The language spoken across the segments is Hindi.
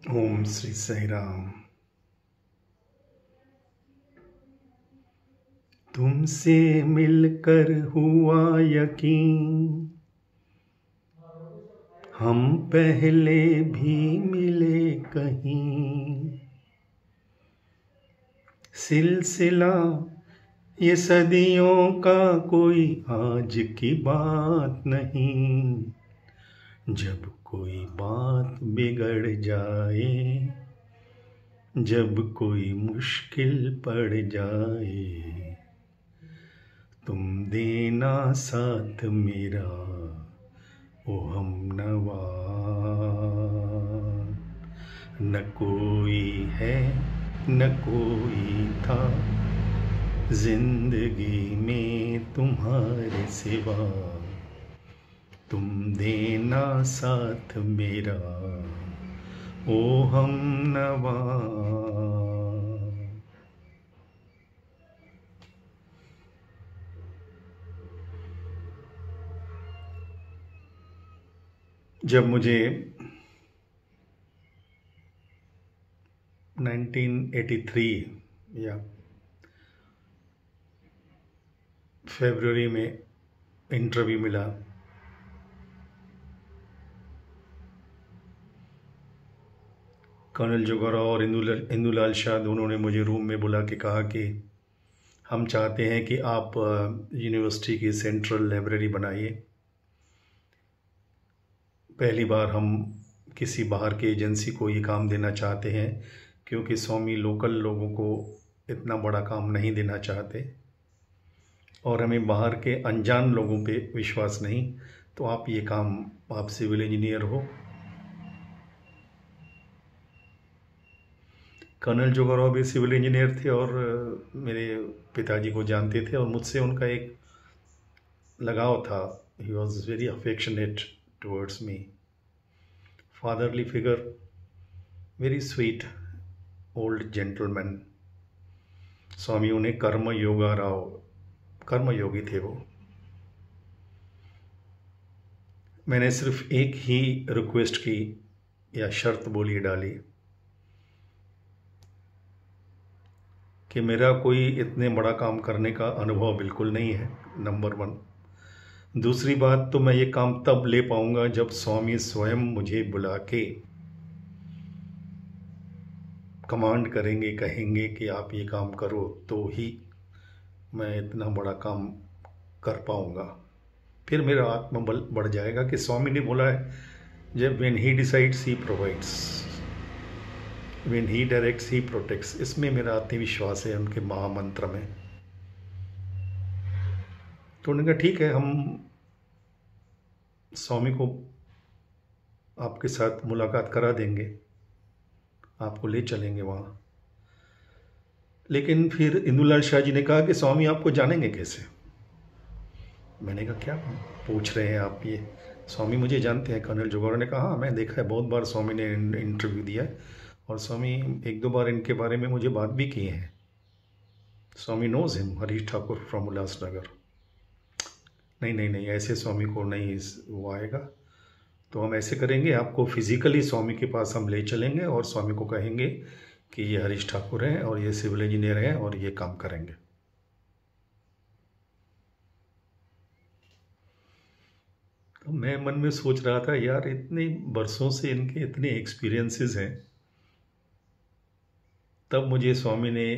ओम श्री साई राम। तुमसे मिलकर हुआ यकीन, हम पहले भी मिले कहीं। सिलसिला ये सदियों का कोई आज की बात नहीं। जब कोई बात बिगड़ जाए, जब कोई मुश्किल पड़ जाए, तुम देना साथ मेरा ओ हमनवा। न कोई है न कोई था जिंदगी में तुम्हारे सिवा, तुम देना साथ मेरा ओ हमनवा। जब मुझे 1983 या फरवरी में इंटरव्यू मिला, कर्नल जोगाराव और इंदुलाल शाह दोनों ने मुझे रूम में बुला के कहा कि हम चाहते हैं कि आप यूनिवर्सिटी की सेंट्रल लाइब्रेरी बनाइए। पहली बार हम किसी बाहर के एजेंसी को ये काम देना चाहते हैं, क्योंकि स्वामी लोकल लोगों को इतना बड़ा काम नहीं देना चाहते और हमें बाहर के अनजान लोगों पे विश्वास नहीं। तो आप ये काम, आप सिविल इंजीनियर हो। कर्नल जोगाराव भी सिविल इंजीनियर थे और मेरे पिताजी को जानते थे और मुझसे उनका एक लगाव था। He was very affectionate towards me, fatherly figure, very sweet old gentleman. Swami उन्हें कर्म योगी थे वो। मैंने सिर्फ एक ही रिक्वेस्ट की या शर्त बोली डाली कि मेरा कोई इतने बड़ा काम करने का अनुभव बिल्कुल नहीं है, नंबर 1। दूसरी बात, तो मैं ये काम तब ले पाऊंगा जब स्वामी स्वयं मुझे बुला के कमांड करेंगे, कहेंगे कि आप ये काम करो, तो ही मैं इतना बड़ा काम कर पाऊंगा। फिर मेरा आत्मबल बढ़ जाएगा कि स्वामी ने बोला है, जब when he decides he provides, when he directs he protects. इसमें मेरा आत्मविश्वास है उनके महामंत्र में। तो उन्होंने कहा ठीक है, हम स्वामी को आपके साथ मुलाकात करा देंगे, आपको ले चलेंगे वहाँ। लेकिन फिर इंदुलाल शाह जी ने कहा कि स्वामी आपको जानेंगे कैसे। मैंने कहा क्या पूछ रहे हैं आप ये, स्वामी मुझे जानते हैं। कर्नल जोगाराव ने कहा हाँ, मैं देखा है, बहुत बार स्वामी ने इंटरव्यू दिया है और स्वामी 1-2 बार इनके बारे में मुझे बात भी की है। Swami knows him, Harish Thakur from Ulhasnagar. नहीं नहीं नहीं, ऐसे स्वामी को नहीं वो आएगा। तो हम ऐसे करेंगे, आपको फिजिकली स्वामी के पास हम ले चलेंगे और स्वामी को कहेंगे कि ये हरीश ठाकुर हैं और ये सिविल इंजीनियर हैं और ये काम करेंगे। तो मैं मन में सोच रहा था, यार इतने बरसों से इनके इतने एक्सपीरियंसेस हैं, तब मुझे स्वामी ने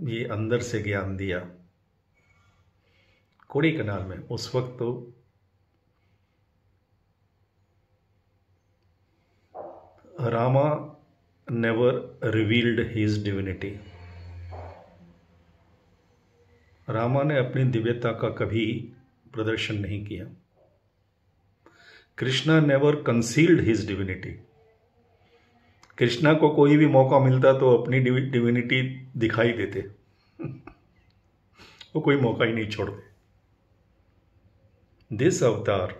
ये अंदर से ज्ञान दिया। कोड़ीकनाल में उस वक्त तो Rama never revealed his divinity. Rama ने अपनी दिव्यता का कभी प्रदर्शन नहीं किया। Krishna never concealed his divinity. Krishna को कोई भी मौका मिलता तो अपनी डिविनिटी दिखाई देते वो कोई मौका ही नहीं छोड़ते। दिस अवतार,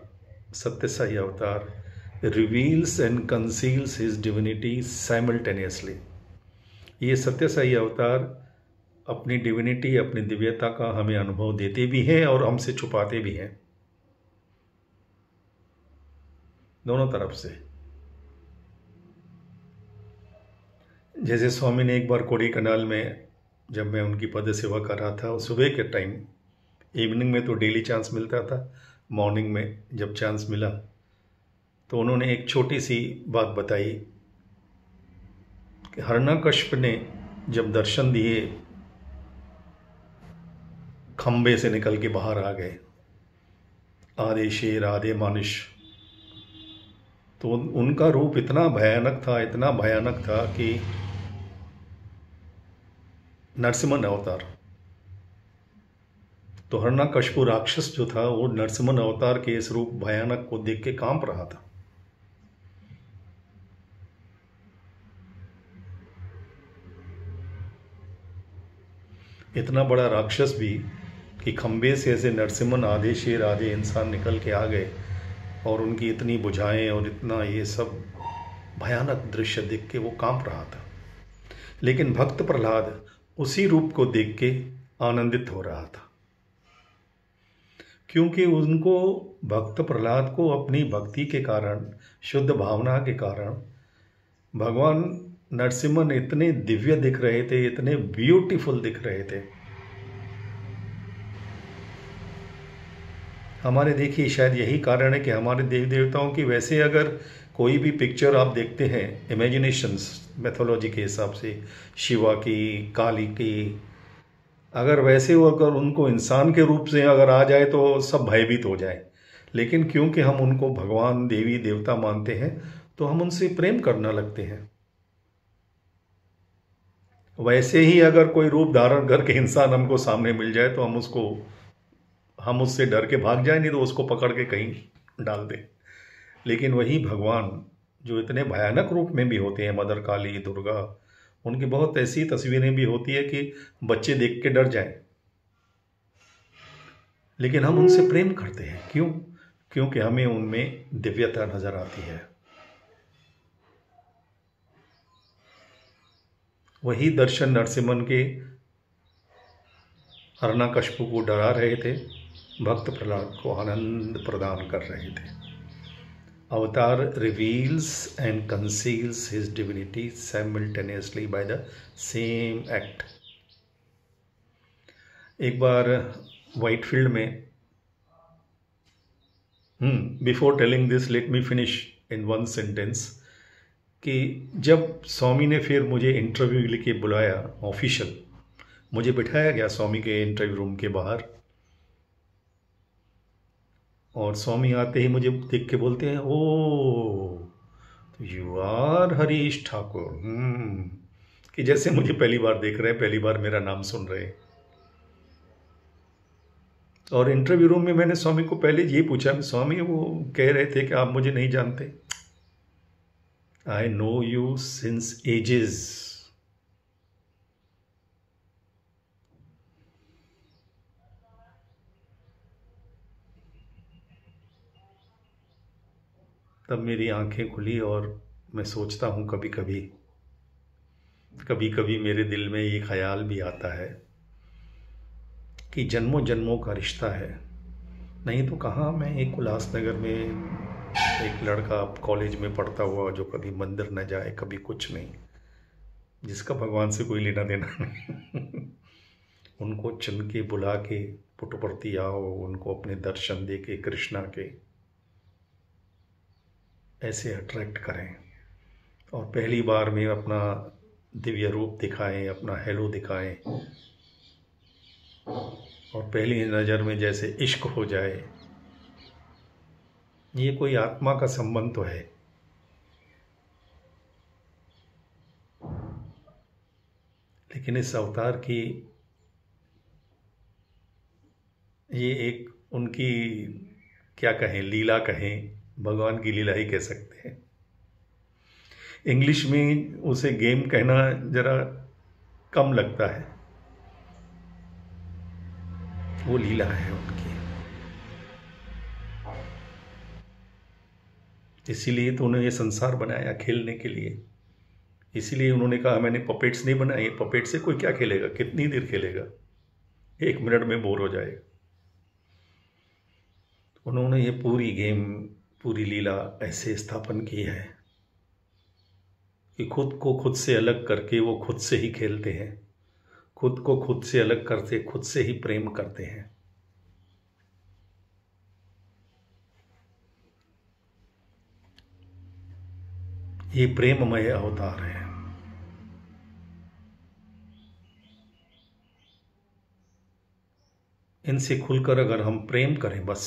सत्य साई अवतार, reveals and conceals his divinity simultaneously. ये सत्य साई अवतार अपनी डिविनिटी, अपनी दिव्यता का हमें अनुभव देते भी हैं और हमसे छुपाते भी हैं, दोनों तरफ से। जैसे स्वामी ने एक बार कोड़ीकनाल में, जब मैं उनकी पद सेवा कर रहा था, सुबह के टाइम, इवनिंग में तो डेली चांस मिलता था, मॉर्निंग में जब चांस मिला तो उन्होंने एक छोटी सी बात बताई कि हिरण्यकश्यप ने जब दर्शन दिए, खंबे से निकल के बाहर आ गए, आधे शेर आधे मानुष, तो उनका रूप इतना भयानक था, इतना भयानक था कि नरसिम्हा अवतार। तो हिरण्यकश्यप राक्षस जो था वो नरसिम्हा अवतार के इस रूप भयानक को देख के कांप रहा था। इतना बड़ा राक्षस भी कि खंबे से ऐसे नरसिम्हन आधे शेर आधे इंसान निकल के आ गए, और उनकी इतनी बुझाएं और इतना ये सब भयानक दृश्य देख के वो कांप रहा था। लेकिन भक्त प्रहलाद उसी रूप को देख के आनंदित हो रहा था, क्योंकि उनको, भक्त प्रहलाद को अपनी भक्ति के कारण, शुद्ध भावना के कारण भगवान नरसिम्हन इतने दिव्य दिख रहे थे, इतने ब्यूटीफुल दिख रहे थे। हमारे, देखिए, शायद यही कारण है कि हमारे देवी देवताओं की, वैसे अगर कोई भी पिक्चर आप देखते हैं इमेजिनेशंस मैथोलॉजी के हिसाब से, शिवा की, काली की, अगर वैसे वो, अगर उनको इंसान के रूप से अगर आ जाए तो सब भयभीत हो जाए। लेकिन क्योंकि हम उनको भगवान देवी देवता मानते हैं तो हम उनसे प्रेम करना लगते हैं। वैसे ही अगर कोई रूप धारण करके इंसान हमको सामने मिल जाए तो हम उससे डर के भाग जाए, नहीं तो उसको पकड़ के कहीं डाल दें। लेकिन वही भगवान जो इतने भयानक रूप में भी होते हैं, मदर काली, दुर्गा, उनकी बहुत ऐसी तस्वीरें भी होती है कि बच्चे देख के डर जाएं, लेकिन हम उनसे प्रेम करते हैं। क्यों? क्योंकि हमें उनमें दिव्यता नजर आती है। वही दर्शन नरसिम्हन के हिरण्यकश्यप को डरा रहे थे, भक्त प्रहलाद को आनंद प्रदान कर रहे थे। अवतार reveals and conceals his divinity simultaneously by the same act. एक बार व्हाइटफील्ड में, before telling this let me finish in one sentence, कि जब स्वामी ने फिर मुझे इंटरव्यू के लिए बुलाया ऑफिशियल, मुझे बिठाया गया स्वामी के इंटरव्यू रूम के बाहर, और स्वामी आते ही मुझे देख के बोलते हैं, ओ यू आर हरीश ठाकुर, कि जैसे मुझे पहली बार देख रहे हैं, पहली बार मेरा नाम सुन रहे हैं। और इंटरव्यू रूम में मैंने स्वामी को पहले ये पूछा, स्वामी वो कह रहे थे कि आप मुझे नहीं जानते, I know you since ages. तब मेरी आंखें खुली और मैं सोचता हूँ, कभी कभी मेरे दिल में ये ख्याल भी आता है कि जन्मों जन्मों का रिश्ता है। नहीं तो कहाँ, मैं एक उल्लासनगर में एक लड़का कॉलेज में पढ़ता हुआ जो कभी मंदिर न जाए, कभी कुछ नहीं, जिसका भगवान से कोई लेना देना नहीं, उनको चुन के बुला के पुटपर्ती आओ, उनको अपने दर्शन दे के कृष्णा के ऐसे अट्रैक्ट करें, और पहली बार में अपना दिव्य रूप दिखाएं, अपना हेलो दिखाएं, और पहली नज़र में जैसे इश्क हो जाए। ये कोई आत्मा का संबंध तो है, लेकिन इस अवतार की ये एक उनकी, क्या कहें, लीला कहें, भगवान की लीला ही कह सकते हैं। इंग्लिश में उसे गेम कहना जरा कम लगता है, वो लीला है उनकी। इसीलिए तो उन्होंने ये संसार बनाया, खेलने के लिए। इसीलिए उन्होंने कहा मैंने पपेट्स नहीं बनाए, पपेट से कोई क्या खेलेगा, कितनी देर खेलेगा, 1 मिनट में बोर हो जाएगा। उन्होंने ये पूरी गेम, पूरी लीला ऐसे स्थापन की है कि खुद को खुद से अलग करके वो खुद से ही खेलते हैं, खुद को खुद से अलग करते खुद से ही प्रेम करते हैं। ये प्रेममय अवतार है। इनसे खुलकर अगर हम प्रेम करें बस।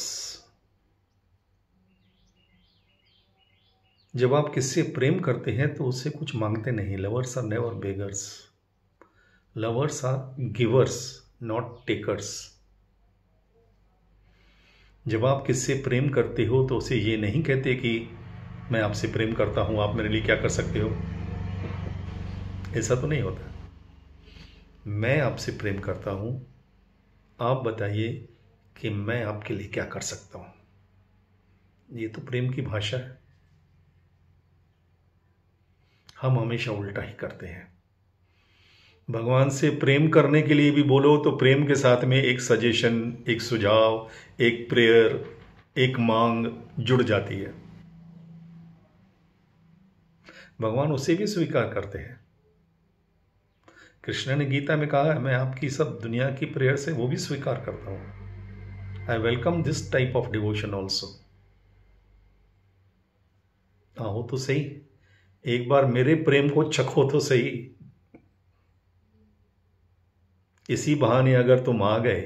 जब आप किससे प्रेम करते हैं तो उससे कुछ मांगते नहीं। Lovers are never beggars, lovers are givers not takers. जब आप किससे प्रेम करते हो तो उसे ये नहीं कहते कि मैं आपसे प्रेम करता हूं, आप मेरे लिए क्या कर सकते हो। ऐसा तो नहीं होता। मैं आपसे प्रेम करता हूं, आप बताइए कि मैं आपके लिए क्या कर सकता हूं। ये तो प्रेम की भाषा है। हम हमेशा उल्टा ही करते हैं। भगवान से प्रेम करने के लिए भी बोलो तो प्रेम के साथ में एक सजेशन, एक सुझाव, एक प्रेयर, एक मांग जुड़ जाती है। भगवान उसे भी स्वीकार करते हैं। कृष्ण ने गीता में कहा है, मैं आपकी सब दुनिया की प्रेयर से वो भी स्वीकार करता हूं। I welcome this type of devotion also. आओ तो सही, एक बार मेरे प्रेम को चखो तो सही। इसी बहाने अगर तुम आ गए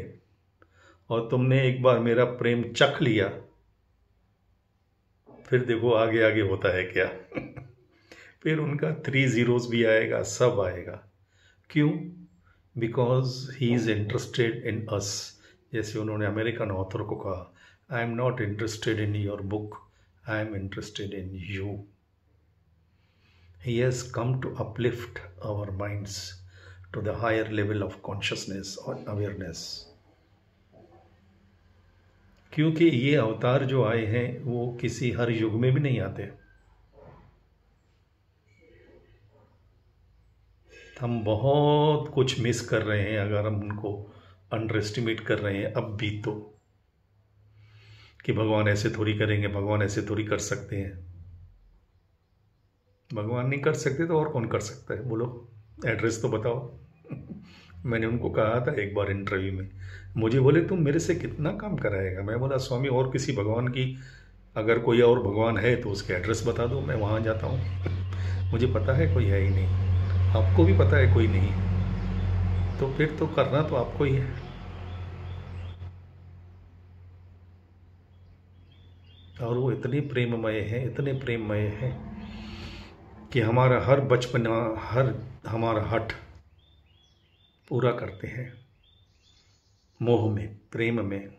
और तुमने एक बार मेरा प्रेम चख लिया, फिर देखो आगे आगे होता है क्या। फिर उनका 3 zeros भी आएगा, सब आएगा। क्यों? Because he is interested in us. जैसे उन्होंने अमेरिकन ऑथर को कहा, I am not interested in your book, I am interested in you. He has come to uplift our minds to the higher level of consciousness और अवेयरनेस। क्योंकि ये अवतार जो आए हैं वो किसी हर युग में भी नहीं आते। हम बहुत कुछ मिस कर रहे हैं अगर हम उनको अंडर एस्टिमेट कर रहे हैं अब भी तो, कि भगवान ऐसे थोड़ी करेंगे, भगवान ऐसे थोड़ी कर सकते हैं। भगवान नहीं कर सकते तो और कौन कर सकता है? बोलो, एड्रेस तो बताओ। मैंने उनको कहा था एक बार इंटरव्यू में, मुझे बोले तुम मेरे से कितना काम कराएगा। मैं बोला स्वामी और किसी भगवान की, अगर कोई और भगवान है तो उसके एड्रेस बता दो, मैं वहाँ जाता हूँ। मुझे पता है कोई है ही नहीं, आपको भी पता है कोई नहीं, तो फिर तो करना तो आपको ही है। और वो इतने प्रेममय हैं, इतने प्रेममय हैं कि हमारा हर बचपना, हर हमारा हठ पूरा करते हैं। मोह में, प्रेम में,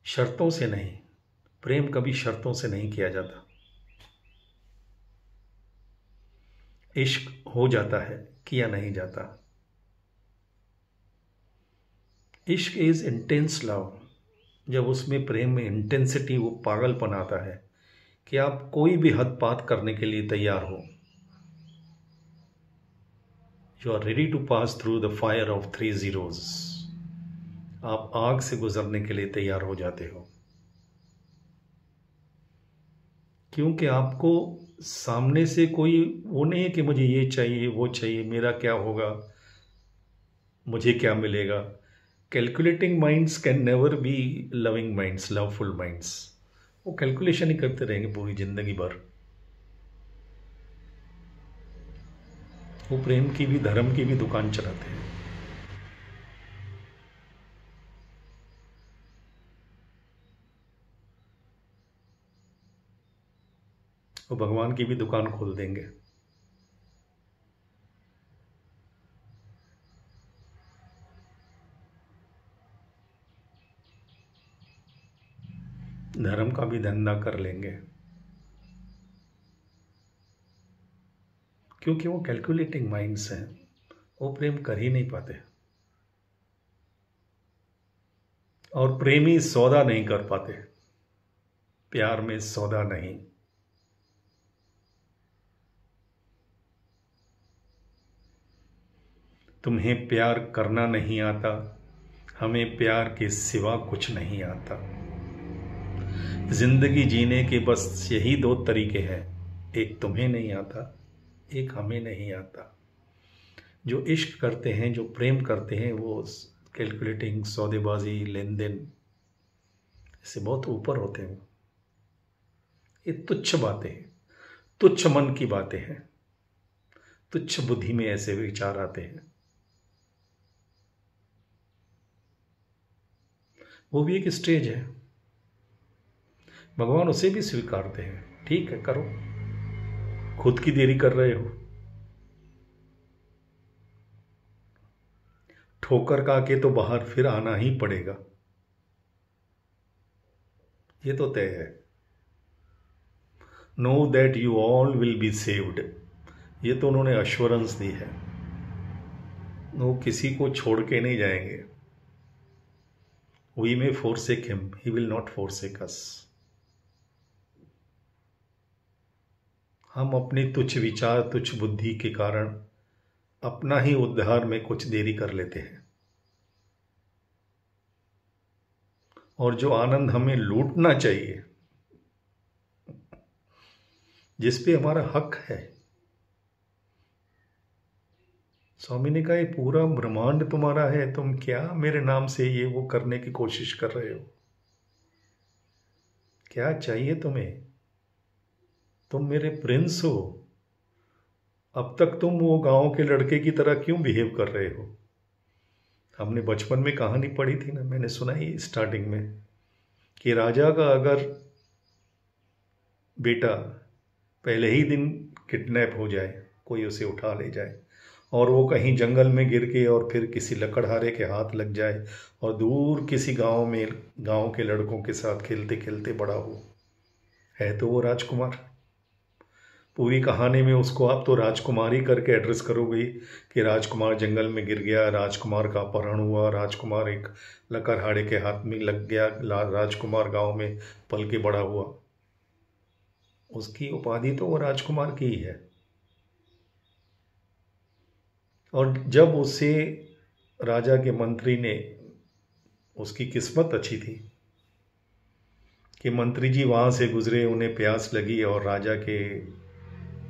शर्तों से नहीं। प्रेम कभी शर्तों से नहीं किया जाता। इश्क हो जाता है, किया नहीं जाता। इश्क इज इंटेंस लव। जब उसमें प्रेम में इंटेंसिटी, वो पागलपन आता है कि आप कोई भी हद पार करने के लिए तैयार हो। You are ready to pass through the fire of 3 zeros। आप आग से गुजरने के लिए तैयार हो जाते हो, क्योंकि आपको सामने से कोई वो नहीं है कि मुझे ये चाहिए, वो चाहिए, मेरा क्या होगा, मुझे क्या मिलेगा। Calculating minds can never be loving minds, loveful minds. वो कैलकुलेशन ही करते रहेंगे पूरी जिंदगी भर। वो प्रेम की भी, धर्म की भी दुकान चलाते हैं। वो भगवान की भी दुकान खोल देंगे। धर्म का भी धंधा कर लेंगे, क्योंकि वो कैलकुलेटिंग माइंड्स हैं। वो प्रेम कर ही नहीं पाते, और प्रेमी सौदा नहीं कर पाते। प्यार में सौदा नहीं। तुम्हें प्यार करना नहीं आता, हमें प्यार के सिवा कुछ नहीं आता। जिंदगी जीने के बस यही 2 तरीके हैं, एक तुम्हें नहीं आता, एक हमें नहीं आता। जो इश्क करते हैं, जो प्रेम करते हैं, वो कैलकुलेटिंग, सौदेबाजी, लेन देन, इससे बहुत ऊपर होते हैं। ये तुच्छ बातें हैं, तुच्छ मन की बातें हैं, तुच्छ बुद्धि में ऐसे विचार आते हैं। वो भी एक स्टेज है, भगवान उसे भी स्वीकारते हैं। ठीक है, करो, खुद की देरी कर रहे हो, ठोकर खा के तो बाहर फिर आना ही पड़ेगा, ये तो तय है। Know that you all will be saved, ये तो उन्होंने अश्योरेंस दी है। वो किसी को छोड़ के नहीं जाएंगे। We may forsake him, he will not forsake us। हम अपनी तुच्छ विचार, तुच्छ बुद्धि के कारण अपना ही उद्धार में कुछ देरी कर लेते हैं, और जो आनंद हमें लूटना चाहिए, जिस पे हमारा हक है, स्वामी ने कहा ये पूरा ब्रह्मांड तुम्हारा है, तुम क्या मेरे नाम से ये वो करने की कोशिश कर रहे हो? क्या चाहिए तुम्हें? तुम मेरे प्रिंस हो। अब तक तुम वो गांव के लड़के की तरह क्यों बिहेव कर रहे हो? हमने बचपन में कहानी पढ़ी थी ना, मैंने सुनाई स्टार्टिंग में, कि राजा का अगर बेटा पहले ही दिन किडनैप हो जाए, कोई उसे उठा ले जाए, और वो कहीं जंगल में गिर के और फिर किसी लकड़हारे के हाथ लग जाए, और दूर किसी गांव में गांव के लड़कों के साथ खेलते खेलते बड़ा हो, है तो वो राजकुमार। पूरी कहानी में उसको आप तो राजकुमारी करके एड्रेस करोगे कि राजकुमार जंगल में गिर गया, राजकुमार का अपहरण हुआ, राजकुमार एक लकड़हारे के हाथ में लग गया, राजकुमार गांव में पल के बड़ा हुआ। उसकी उपाधि तो वो राजकुमार की ही है। और जब उसे राजा के मंत्री ने, उसकी किस्मत अच्छी थी कि मंत्री जी वहाँ से गुजरे, उन्हें प्यास लगी और राजा के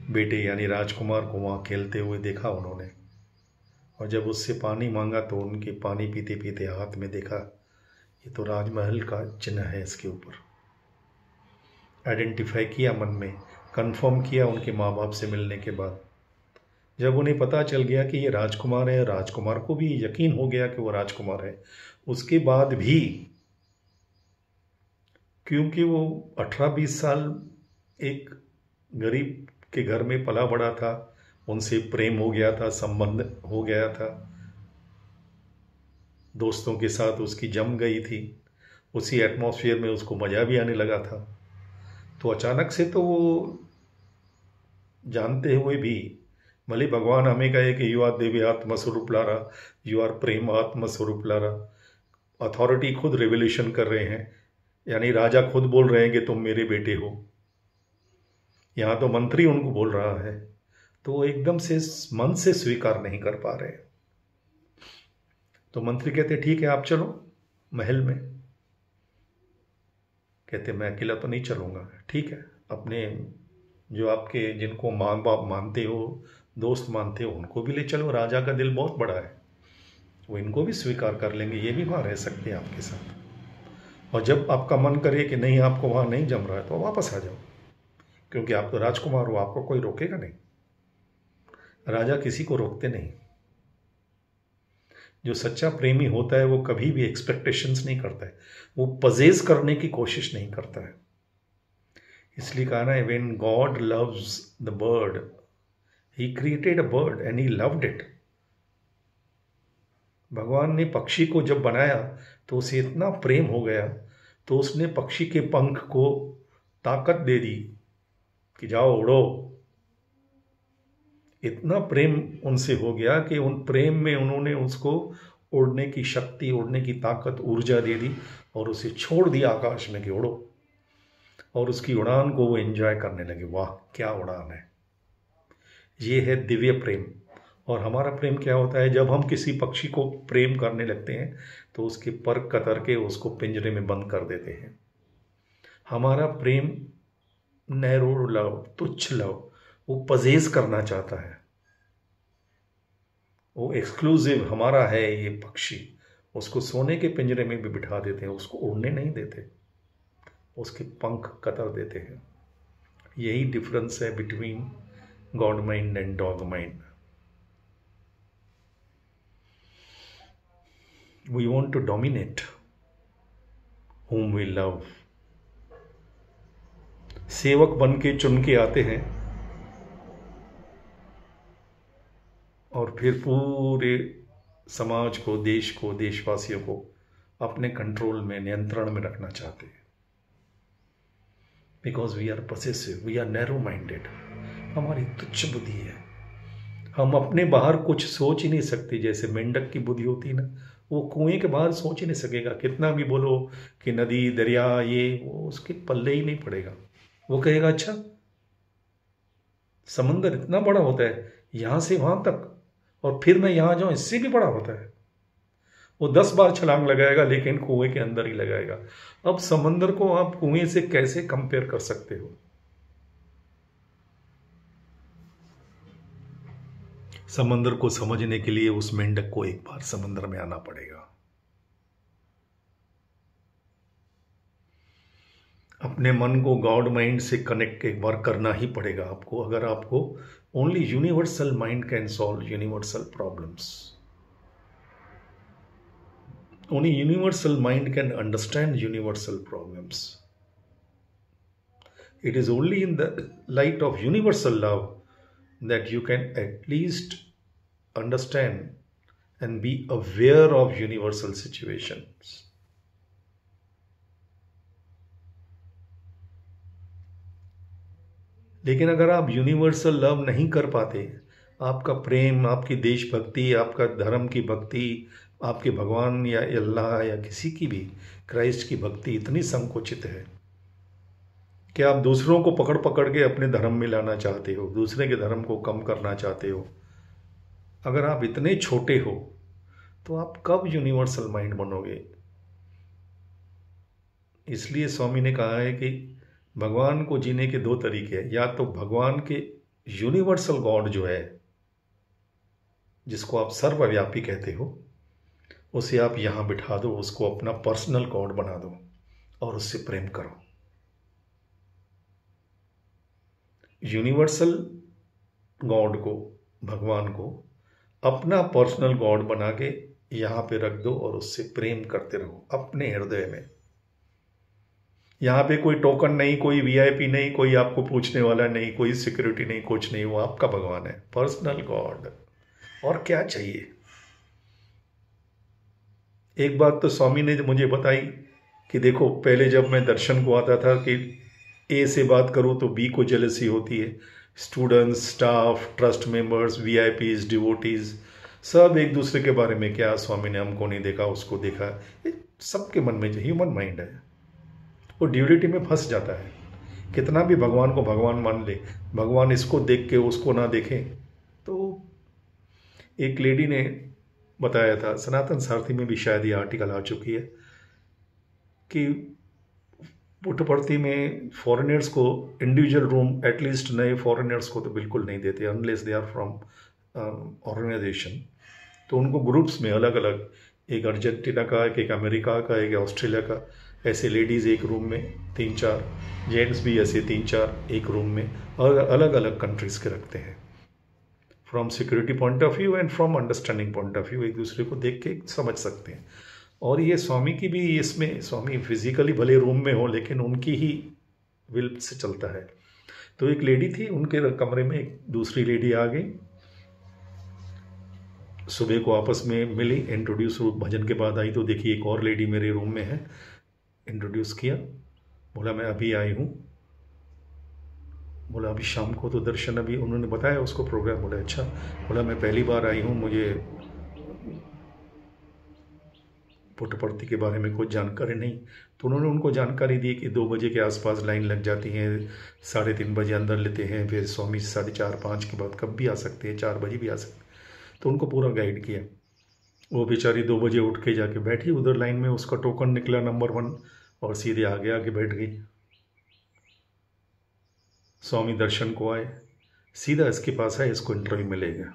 बेटे यानी राजकुमार को वहाँ खेलते हुए देखा उन्होंने, और जब उससे पानी मांगा तो उनके पानी पीते पीते हाथ में देखा, ये तो राजमहल का चिन्ह है, इसके ऊपर आइडेंटिफाई किया, मन में कंफर्म किया उनके माँ बाप से मिलने के बाद। जब उन्हें पता चल गया कि ये राजकुमार है, राजकुमार को भी यकीन हो गया कि वो राजकुमार है, उसके बाद भी क्योंकि वो 18-20 साल एक गरीब के घर में पला बड़ा था, उनसे प्रेम हो गया था, संबंध हो गया था, दोस्तों के साथ उसकी जम गई थी, उसी एटमॉस्फेयर में उसको मज़ा भी आने लगा था। तो अचानक से तो वो जानते हुए भी, भले भगवान हमें कहे कि यू आर दिव्य आत्मा स्वरूप लारा, यू आर प्रेम आत्मा स्वरूप लारा, अथॉरिटी खुद रेवल्यूशन कर रहे हैं, यानी राजा खुद बोल रहे हैं कि तुम मेरे बेटे हो, यहाँ तो मंत्री उनको बोल रहा है, तो वो एकदम से मन से स्वीकार नहीं कर पा रहे। तो मंत्री कहते ठीक है आप चलो महल में। कहते मैं अकेला तो नहीं चलूँगा। ठीक है, अपने जो आपके जिनको माँ बाप मानते हो, दोस्त मानते हो, उनको भी ले चलो, राजा का दिल बहुत बड़ा है, वो इनको भी स्वीकार कर लेंगे, ये भी वहाँ रह सकते हैं आपके साथ। और जब आपका मन करे कि नहीं आपको वहाँ नहीं जम रहा है तो वापस आ जाओ, क्योंकि आप तो राजकुमार हो, आपको कोई रोकेगा नहीं। राजा किसी को रोकते नहीं। जो सच्चा प्रेमी होता है वो कभी भी एक्सपेक्टेशंस नहीं करता है, वो पजेज करने की कोशिश नहीं करता है। इसलिए कहा ना, when God loves the bird, he created a bird and he loved it. भगवान ने पक्षी को जब बनाया तो उसे इतना प्रेम हो गया, तो उसने पक्षी के पंख को ताकत दे दी कि जाओ उड़ो। इतना प्रेम उनसे हो गया कि उन प्रेम में उन्होंने उसको उड़ने की शक्ति, उड़ने की ताकत, ऊर्जा दे दी, और उसे छोड़ दिया आकाश में कि उड़ो, और उसकी उड़ान को वो एंजॉय करने लगे। वाह क्या उड़ान है! ये है दिव्य प्रेम। और हमारा प्रेम क्या होता है, जब हम किसी पक्षी को प्रेम करने लगते हैं तो उसके पर कतर के उसको पिंजरे में बंद कर देते हैं। हमारा प्रेम नैरो लव, तुच्छ लव, वो पजेस करना चाहता है, वो एक्सक्लूसिव हमारा है ये पक्षी। उसको सोने के पिंजरे में भी बिठा देते हैं, उसको उड़ने नहीं देते, उसके पंख कतर देते हैं। यही डिफरेंस है between God mind and dog mind. We want to dominate whom we love। सेवक बन के चुन के आते हैं और फिर पूरे समाज को, देश को, देशवासियों को अपने कंट्रोल में, नियंत्रण में रखना चाहते हैं। Because we are possessive, we are narrow minded. हमारी तुच्छ बुद्धि है, हम अपने बाहर कुछ सोच ही नहीं सकते। जैसे मेंढक की बुद्धि होती है ना, वो कुएं के बाहर सोच ही नहीं सकेगा। कितना भी बोलो कि नदी, दरिया, ये वो उसके पल्ले ही नहीं पड़ेगा। वो कहेगा अच्छा समंदर इतना बड़ा होता है यहां से वहां तक, और फिर मैं यहां जाऊं इससे भी बड़ा होता है। वो 10 बार छलांग लगाएगा लेकिन कुएं के अंदर ही लगाएगा। अब समंदर को आप कुएं से कैसे कंपेयर कर सकते हो? समंदर को समझने के लिए उस मेंढक को एक बार समंदर में आना पड़ेगा। अपने मन को गॉड माइंड से कनेक्ट एक बार करना ही पड़ेगा आपको, अगर आपको only universal mind can solve universal problems. Only universal mind can understand universal problems. It is only in the light of universal love that you can at least understand and be aware of universal situations. लेकिन अगर आप यूनिवर्सल लव नहीं कर पाते, आपका प्रेम, आपकी देशभक्ति, आपका धर्म की भक्ति, आपके भगवान या अल्लाह या किसी की भी, क्राइस्ट की भक्ति इतनी संकुचित है कि आप दूसरों को पकड़ पकड़ के अपने धर्म में लाना चाहते हो, दूसरे के धर्म को कम करना चाहते हो। अगर आप इतने छोटे हो तो आप कब यूनिवर्सल माइंड बनोगे? इसलिए स्वामी ने कहा है कि भगवान को जीने के 2 तरीके हैं। या तो भगवान के यूनिवर्सल गॉड जो है, जिसको आप सर्वव्यापी कहते हो, उसे आप यहां बिठा दो, उसको अपना पर्सनल गॉड बना दो और उससे प्रेम करो। यूनिवर्सल गॉड को, भगवान को अपना पर्सनल गॉड बना के यहां पे रख दो और उससे प्रेम करते रहो अपने हृदय में। यहां पे कोई टोकन नहीं, कोई वीआईपी नहीं, कोई आपको पूछने वाला नहीं, कोई सिक्योरिटी नहीं, कुछ नहीं। वो आपका भगवान है, पर्सनल गॉड। और क्या चाहिए? एक बात तो स्वामी ने मुझे बताई कि देखो, पहले जब मैं दर्शन को आता था कि ए से बात करूं तो बी को जेलसी होती है। Students, staff, trust members, VIPs, devotees, सब एक दूसरे के बारे में, क्या स्वामी ने हमको नहीं देखा, उसको देखा। ये सबके मन में ह्यूमन माइंड है, वो ड्यूलिटी में फंस जाता है। कितना भी भगवान को भगवान मान ले, भगवान इसको देख के उसको ना देखें। तो एक लेडी ने बताया था, सनातन सारथी में भी शायद ये आर्टिकल आ चुकी है, कि पुट्टपर्थी में फॉरेनर्स को इंडिविजुअल रूम, एटलीस्ट नए फॉरेनर्स को तो बिल्कुल नहीं देते unless they are from organisation. तो उनको ग्रुप्स में अलग अलग, एक अर्जेंटीना का, एक अमेरिका का, एक ऑस्ट्रेलिया का, ऐसे लेडीज़ एक रूम में 3-4, जेंट्स भी ऐसे 3-4 एक रूम में, और अलग अलग कंट्रीज़ के रखते हैं। From security point of view and from understanding point of view, एक दूसरे को देख के समझ सकते हैं। और ये स्वामी की भी इसमें, स्वामी फिजिकली भले रूम में हो लेकिन उनकी ही विल से चलता है। तो एक लेडी थी, उनके कमरे में एक दूसरी लेडी आ गई, सुबह को आपस में मिली, इंट्रोड्यूस, भजन के बाद आई तो देखी एक और लेडी मेरे रूम में है। इंट्रोड्यूस किया, बोला मैं अभी आई हूँ। बोला अभी शाम को तो दर्शन, अभी उन्होंने बताया उसको प्रोग्राम। बोला अच्छा। बोला मैं पहली बार आई हूँ, मुझे पुट्टपर्थी के बारे में कुछ जानकारी नहीं। तो उन्होंने उनको जानकारी दी कि 2 बजे के आसपास लाइन लग जाती है, 3:30 बजे अंदर लेते हैं, फिर स्वामी 4:30-5 के बाद कब भी आ सकते हैं, 4 बजे भी आ सकते हैं। तो उनको पूरा गाइड किया। वो बेचारी 2 बजे उठ के जाके बैठी उधर लाइन में, उसका टोकन निकला नंबर 1 और सीधे आगे आके बैठ गई। स्वामी दर्शन को आए, सीधा इसके पास है, इसको इंटरव्यू मिलेगा।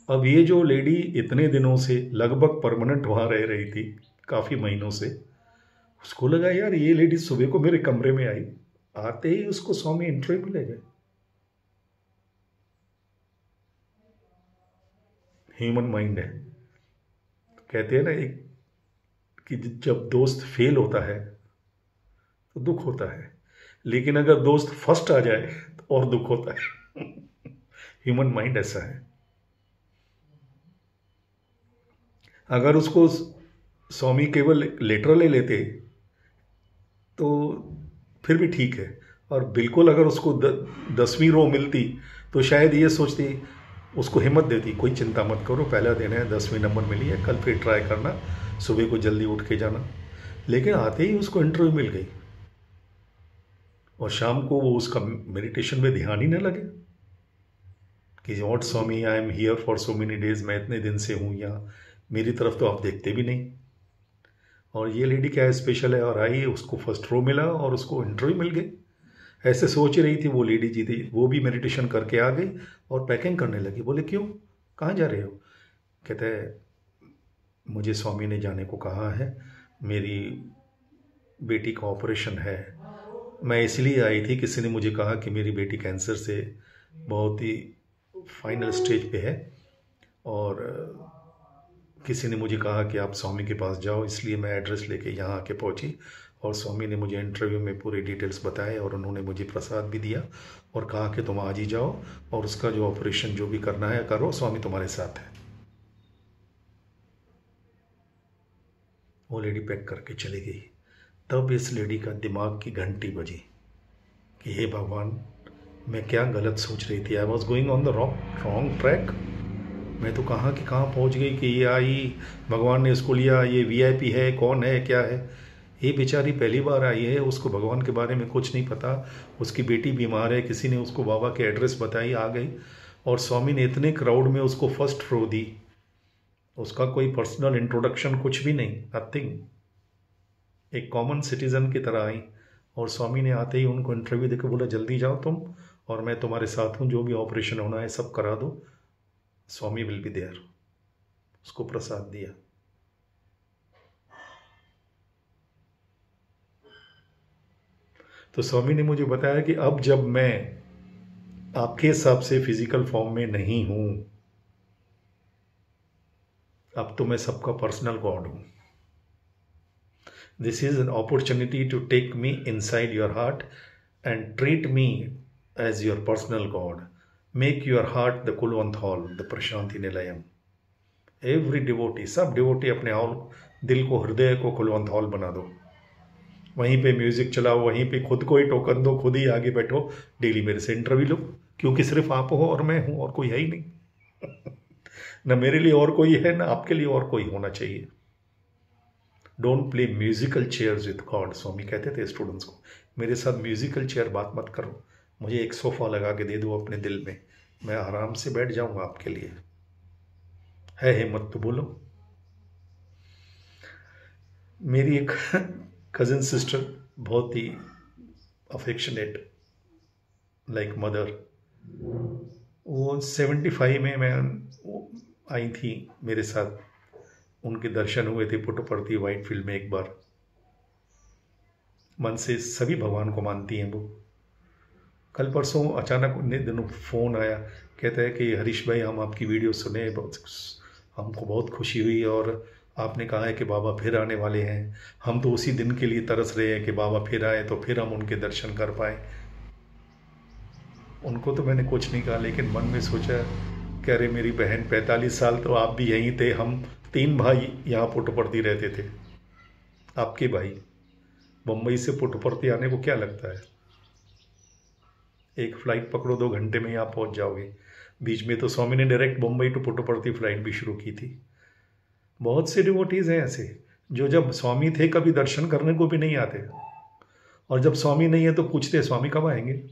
अब ये जो लेडी इतने दिनों से लगभग परमानेंट वहाँ रह रही थी, काफ़ी महीनों से, उसको लगा यार ये लेडी सुबह को मेरे कमरे में आई, आते ही उसको स्वामी इंटरव्यू मिलेगा। ह्यूमन माइंड है। कहते हैं ना एक कि जब दोस्त फेल होता है तो दुख होता है, लेकिन अगर दोस्त फर्स्ट आ जाए तो और दुख होता है। ह्यूमन माइंड ऐसा है। अगर उसको स्वामी केवल लेटर ले लेते तो फिर भी ठीक है, और बिल्कुल अगर उसको 10वीं रो मिलती तो शायद ये सोचती, उसको हिम्मत देती, कोई चिंता मत करो, पहला दिन है, 10वीं नंबर मिली है, कल फिर ट्राई करना, सुबह को जल्दी उठ के जाना। लेकिन आते ही उसको इंटरव्यू मिल गई, और शाम को वो उसका मेडिटेशन में ध्यान ही न लगे कि what Swami, I am here for so many days, मैं इतने दिन से हूँ यहाँ, मेरी तरफ तो आप देखते भी नहीं। और ये लेडी क्या स्पेशल है, और आई, उसको फर्स्ट रो मिला और उसको इंटरव्यू मिल गई। ऐसे सोच रही थी वो लेडी जी थी, वो भी मेडिटेशन करके आ गई और पैकिंग करने लगी। बोले क्यों, कहाँ जा रहे हो? कहते हैं मुझे स्वामी ने जाने को कहा है, मेरी बेटी का ऑपरेशन है, मैं इसलिए आई थी, किसी ने मुझे कहा कि मेरी बेटी कैंसर से बहुत ही फाइनल स्टेज पे है, और किसी ने मुझे कहा कि आप स्वामी के पास जाओ, इसलिए मैं एड्रेस लेके यहाँ आके पहुँची, और स्वामी ने मुझे इंटरव्यू में पूरे डिटेल्स बताए, और उन्होंने मुझे प्रसाद भी दिया और कहा कि तुम आज ही जाओ, और उसका जो ऑपरेशन जो भी करना है करो, स्वामी तुम्हारे साथ है। वो लेडी पैक करके चली गई। तब इस लेडी का दिमाग की घंटी बजी कि हे भगवान, मैं क्या गलत सोच रही थी, I was going on the wrong track. मैं तो कहाँ कि कहाँ पहुँच गई कि ये आई, भगवान ने इसको लिया, ये वीआईपी है, कौन है, क्या है। ये बेचारी पहली बार आई है, उसको भगवान के बारे में कुछ नहीं पता, उसकी बेटी बीमार है, किसी ने उसको बाबा के एड्रेस बताई, आ गई, और स्वामी ने इतने क्राउड में उसको फर्स्ट रो दी। उसका कोई पर्सनल इंट्रोडक्शन कुछ भी नहीं, नथिंग, एक कॉमन सिटीजन की तरह आई, और स्वामी ने आते ही उनको इंटरव्यू देकर बोला जल्दी जाओ तुम, और मैं तुम्हारे साथ हूँ, जो भी ऑपरेशन होना है सब करा दो, स्वामी विल बी देयर। उसको प्रसाद दिया। तो स्वामी ने मुझे बताया कि अब जब मैं आपके हिसाब से फिजिकल फॉर्म में नहीं हूं, अब तो मैं सबका पर्सनल गॉड हूं। This is an opportunity to take me inside your heart and treat me as your personal God. Make your heart the Kulwant Hall, the Prashanti Nilayam. Every devotee, सब डिवोटी अपने हॉल, दिल को, हृदय को कुलवंत हॉल बना दो, वहीं पे म्यूजिक चलाओ, वहीं पे खुद को ही टोकन दो, खुद ही आगे बैठो, डेली मेरे से इंटरव्यू लो, क्योंकि सिर्फ आप हो और मैं हूं, और कोई है ही नहीं। न मेरे लिए और कोई है, न आपके लिए और कोई होना चाहिए। Don't play musical chairs with God, Swami कहते थे स्टूडेंट्स को, मेरे साथ म्यूजिकल चेयर बात मत करो, मुझे एक सोफा लगा के दे दो अपने दिल में, मैं आराम से बैठ जाऊंगा आपके लिए। है हिम्मत तो बोलो। मेरी एक कज़न सिस्टर, बहुत ही अफेक्शनेट, लाइक मदर, वो 75 में मैं आई थी मेरे साथ, उनके दर्शन हुए थे पुट्टपर्थी वाइट फील्ड में एक बार। मन से सभी भगवान को मानती हैं वो। कल परसों अचानक उन्हें दिनों फ़ोन आया, कहता है कि हरीश भाई हम आपकी वीडियो सुने, हमको बहुत खुशी हुई, और आपने कहा है कि बाबा फिर आने वाले हैं, हम तो उसी दिन के लिए तरस रहे हैं कि बाबा फिर आए तो फिर हम उनके दर्शन कर पाए। उनको तो मैंने कुछ नहीं कहा, लेकिन मन में सोचा कह रहे मेरी बहन 45 साल तो आप भी यहीं थे, हम 3 भाई यहाँ पुट्टपर्थी रहते थे, आपके भाई, मुंबई से पुट्टपर्थी आने को क्या लगता है, एक फ्लाइट पकड़ो 2 घंटे में यहाँ पहुँच जाओगे। बीच में तो स्वामी ने direct Mumbai to Puttaparthi flight भी शुरू की थी। बहुत से डिवोटीज हैं ऐसे जो जब स्वामी थे कभी दर्शन करने को भी नहीं आते, और जब स्वामी नहीं है तो पूछते स्वामी कब आएंगे।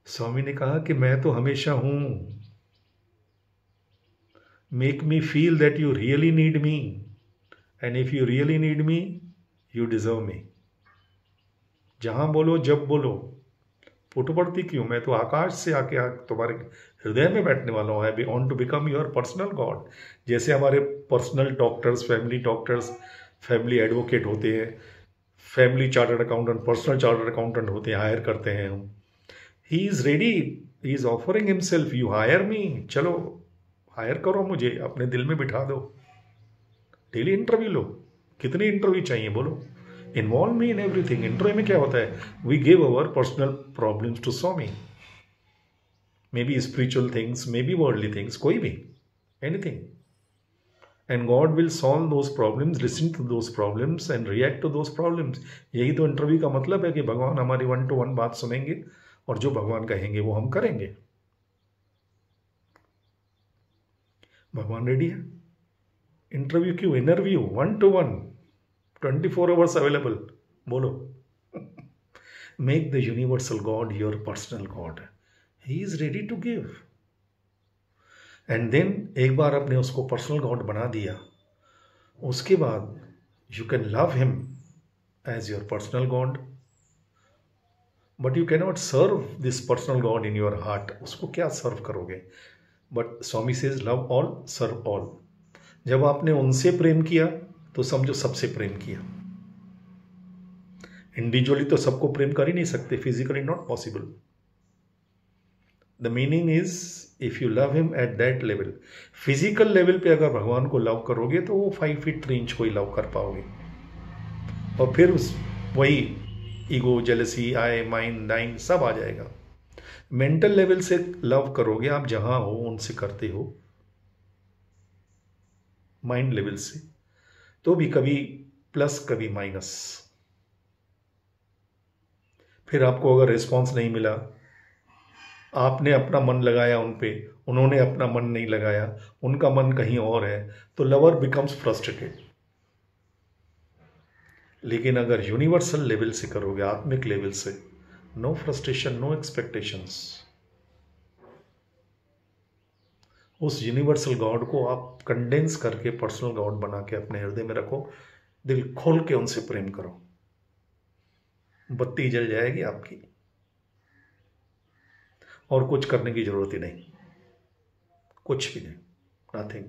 स्वामी ने कहा कि मैं तो हमेशा हूं, make me feel that you really need me, and if you really need me you deserve me. जहाँ बोलो जब बोलो, पुटपड़ती क्यों, मैं तो आकाश से आके तुम्हारे हृदय में बैठने वाला हूँ। I want to become your personal God. जैसे हमारे पर्सनल डॉक्टर्स, फैमिली एडवोकेट होते हैं, family chartered accountant, personal chartered accountant होते हैं, हायर करते हैं हम। He is ready, he is offering himself, you hire me, चलो हायर करो मुझे, अपने दिल में बिठा दो, डेली इंटरव्यू लो। कितने इंटरव्यू चाहिए बोलो, involve me in everything. Interview में क्या होता है, we give our personal problems to Swami, may be spiritual things, may be worldly things, कोई भी, anything, and God will solve those problems, listen to those problems and react to those problems. यही तो इंटरव्यू का मतलब है कि भगवान हमारी 1-to-1 बात सुनेंगे और जो भगवान कहेंगे वो हम करेंगे। भगवान रेडी है। इंटरव्यू क्यों, इंटरव्यू 1-to-1, 24 आवर्स अवेलेबल, बोलो। Make the universal God your personal God, he is ready to give. And then एक बार आपने उसको पर्सनल गॉड बना दिया, उसके बाद you can love him as your personal God, but you can not serve this personal God in your heart. उसको क्या सर्व करोगे? But Swami says love all serve all. जब आपने उनसे प्रेम किया तो समझो सबसे प्रेम किया। इंडिविजुअली तो सबको प्रेम कर ही नहीं सकते, physically not possible. The meaning is if you love him at that level, physical level पे अगर भगवान को लव करोगे तो वो 5 फीट 3 इंच को ही लव कर पाओगे, और फिर वही ईगो, जेलसी, आई, माइंड, डाइन सब आ जाएगा। मेंटल लेवल से लव करोगे आप, जहां हो उनसे करते हो, माइंड लेवल से, तो भी कभी प्लस कभी माइनस। फिर आपको अगर रिस्पॉन्स नहीं मिला, आपने अपना मन लगाया उन पे, उन्होंने अपना मन नहीं लगाया, उनका मन कहीं और है, तो लवर बिकम्स फ्रस्ट्रेटेड। लेकिन अगर यूनिवर्सल लेवल से करोगे, आत्मिक लेवल से, नो फ्रस्ट्रेशन, नो एक्सपेक्टेशंस, उस यूनिवर्सल गॉड को आप कंडेंस करके पर्सनल गॉड बना के अपने हृदय में रखो, दिल खोल के उनसे प्रेम करो, बत्ती जल जाएगी आपकी, और कुछ करने की जरूरत ही नहीं, कुछ भी नहीं, नथिंग।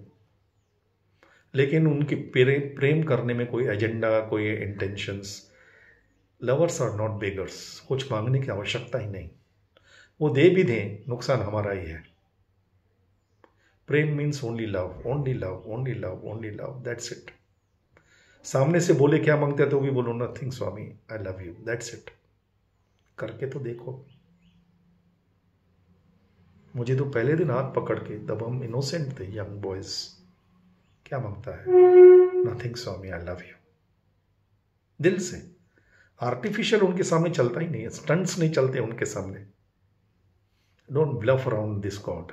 लेकिन उनकी प्रेम करने में कोई एजेंडा, कोई intentions, lovers are not beggars, कुछ मांगने की आवश्यकता ही नहीं, वो दे भी दें नुकसान हमारा ही है। प्रेम means only love, only love, only love, only love, that's it. सामने से बोले क्या मांगते हैं तो भी बोलो nothing Swami, I love you, that's it. करके तो देखो। मुझे तो पहले दिन हाथ पकड़ के, तब हम इनोसेंट थे, यंग बॉयज, क्या मांगता है, nothing Swami, I love you, दिल से। आर्टिफिशियल उनके सामने चलता ही नहीं है, स्टंट्स नहीं चलते उनके सामने। Don't bluff around this God.